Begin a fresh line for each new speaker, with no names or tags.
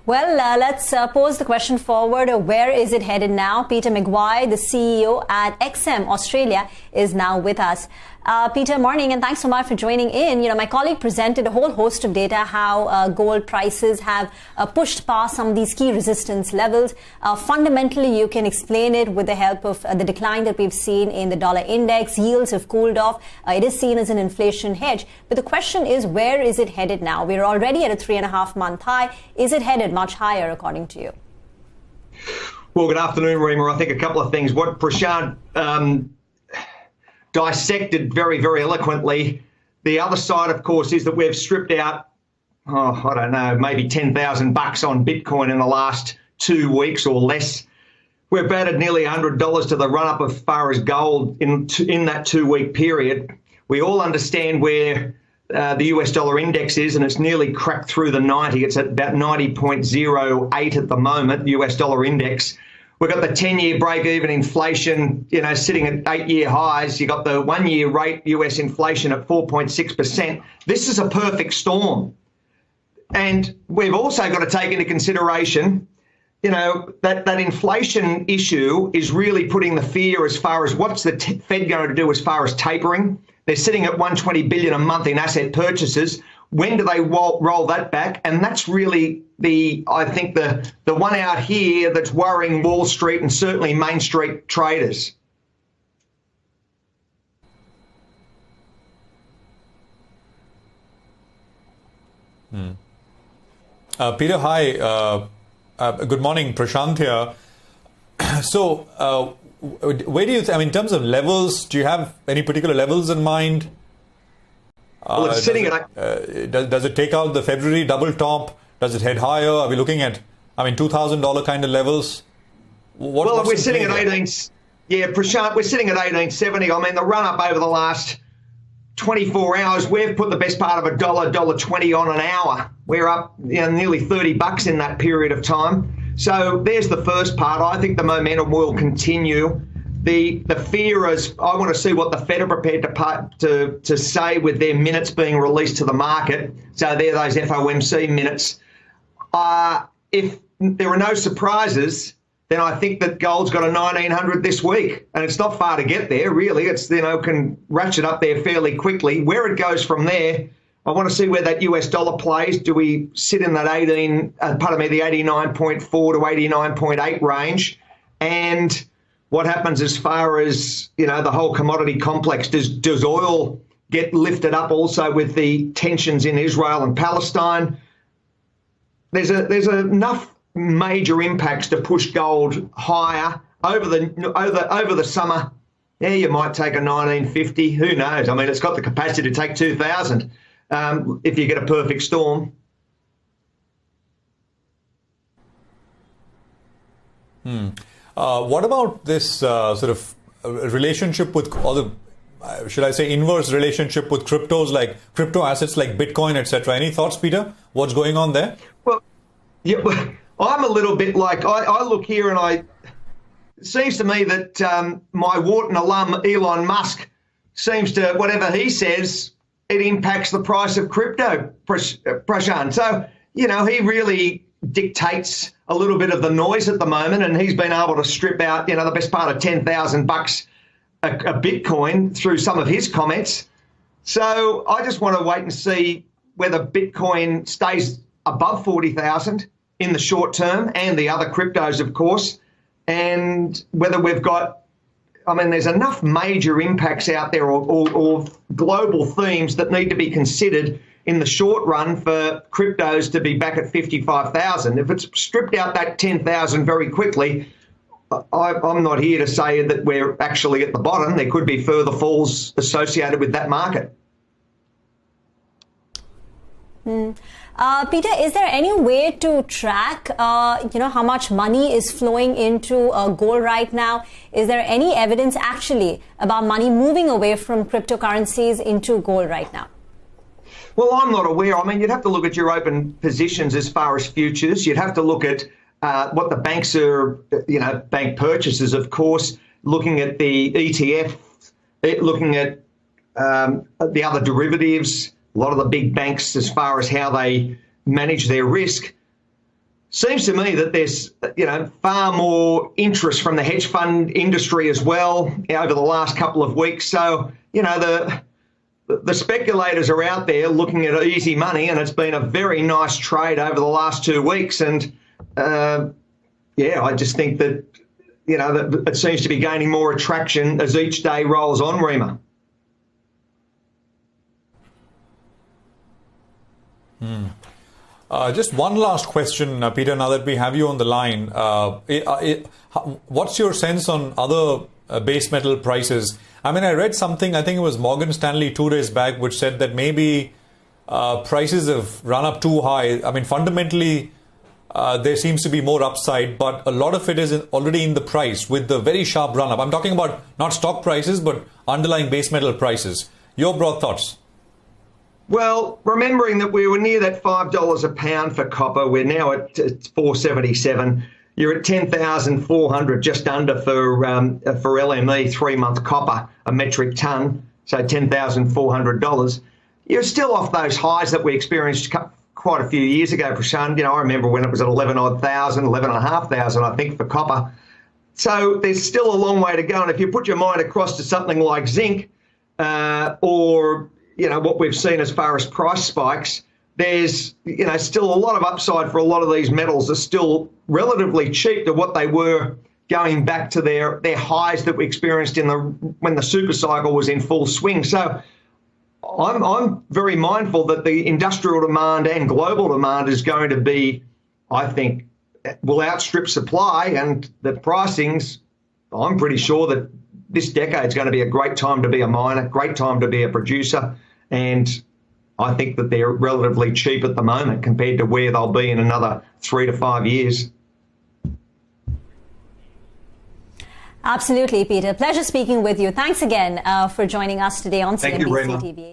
Well, let's pose the question forward. Where is it headed now? Peter McGuire, the CEO at XM Australia, is now with us. Peter, morning, and thanks so much for joining in. My colleague presented a whole host of data how gold prices have pushed past some of these key resistance levels. Fundamentally, you can explain it with the help of the decline that we've seen in the dollar index. Yields have cooled off. It is seen as an inflation hedge. But the question is, where is it headed now? We're already at a 3.5-month high. Is it headed much higher, according to you?
Well, good afternoon, Reema. I think a couple of things. What Prashant dissected very, very eloquently. The other side, of course, is that we've stripped out, I don't know, maybe $10,000 on Bitcoin in the last 2 weeks or less. We've added nearly $100 to the run-up as far as gold in that 2-week period. We all understand where the US dollar index is, and it's nearly cracked through the 90. It's at about 90.08 at the moment, the US dollar index. We've got the 10-year break-even inflation, sitting at 8-year highs. You've got the 1-year rate US inflation at 4.6%. This is a perfect storm. And we've also got to take into consideration, that inflation issue is really putting the fear as far as what's the Fed going to do as far as tapering. They're sitting at $120 billion a month in asset purchases. When do they roll that back? And that's really I think the one out here that's worrying Wall Street and certainly Main Street traders.
Peter, hi. Good morning. Prashant here. So where do you, in terms of levels, do you have any particular levels in mind?
Well, it's sitting at...
does it take out the February double top? Does it head higher? Are we looking at, $2,000 kind of levels?
We're sitting at 18... Yeah, Prashant, we're sitting at 1870. The run-up over the last 24 hours, we've put the best part of $1.20 on an hour. We're up nearly $30 in that period of time. So there's the first part. I think the momentum will continue. The fear is, I want to see what the Fed are prepared to say with their minutes being released to the market. So they're those FOMC minutes. If there are no surprises, then I think that gold's got a 1900 this week. And it's not far to get there, really. It's, can ratchet up there fairly quickly. Where it goes from there, I want to see where that US dollar plays. Do we sit in that the 89.4 to 89.8 range? And what happens as far as, the whole commodity complex? Does oil get lifted up also with the tensions in Israel and Palestine? There's enough major impacts to push gold higher over the summer. Yeah, you might take a 1950. Who knows? It's got the capacity to take 2000 if you get a perfect storm.
What about this sort of relationship with, or the, should I say, inverse relationship with cryptos, like crypto assets like Bitcoin, etc.? Any thoughts, Peter? What's going on there?
Well, yeah, I'm a little bit like, I look here and it seems to me that my Wharton alum, Elon Musk, seems to, whatever he says, it impacts the price of crypto, Prashant. So, he really dictates a little bit of the noise at the moment, and he's been able to strip out, the best part of $10,000 a Bitcoin through some of his comments. So I just want to wait and see whether Bitcoin stays above 40,000 in the short term, and the other cryptos, of course, and whether we've got, there's enough major impacts out there or global themes that need to be considered in the short run for cryptos to be back at 55,000. If it's stripped out that 10,000 very quickly, I'm not here to say that we're actually at the bottom. There could be further falls associated with that market.
Peter, is there any way to track, how much money is flowing into gold right now? Is there any evidence actually about money moving away from cryptocurrencies into gold right now?
Well, I'm not aware. You'd have to look at your open positions as far as futures. You'd have to look at what the banks are, bank purchases, of course, looking at the ETF, looking at the other derivatives, a lot of the big banks as far as how they manage their risk. seems to me that there's, far more interest from the hedge fund industry as well over the last couple of weeks. So, the speculators are out there looking at easy money, and it's been a very nice trade over the last 2 weeks. And I just think that, that it seems to be gaining more attraction as each day rolls on, Rima.
Just one last question, Peter, now that we have you on the line. What's your sense on other base metal prices? I mean, I read something, I think it was Morgan Stanley 2 days back, which said that maybe prices have run up too high. I mean, fundamentally, there seems to be more upside, but a lot of it is already in the price with the very sharp run up. I'm talking about not stock prices, but underlying base metal prices. Your broad thoughts?
Well, remembering that we were near that $5 a pound for copper, we're now at $4.77. You're at 10,400, just under for LME 3-month copper, a metric ton, so $10,400. You're still off those highs that we experienced quite a few years ago, Prashant. I remember when it was at 11,500, I think, for copper. So there's still a long way to go. And if you put your mind across to something like zinc or what we've seen as far as price spikes, there's, still a lot of upside for a lot of these metals are still relatively cheap to what they were going back to their highs that we experienced when the super cycle was in full swing. So I'm very mindful that the industrial demand and global demand is going to be, I think, will outstrip supply, and the pricings, I'm pretty sure that this decade is going to be a great time to be a miner, great time to be a producer. And I think that they're relatively cheap at the moment compared to where they'll be in another 3 to 5 years.
Absolutely, Peter. Pleasure speaking with you. Thanks again for joining us today on CNBC TV.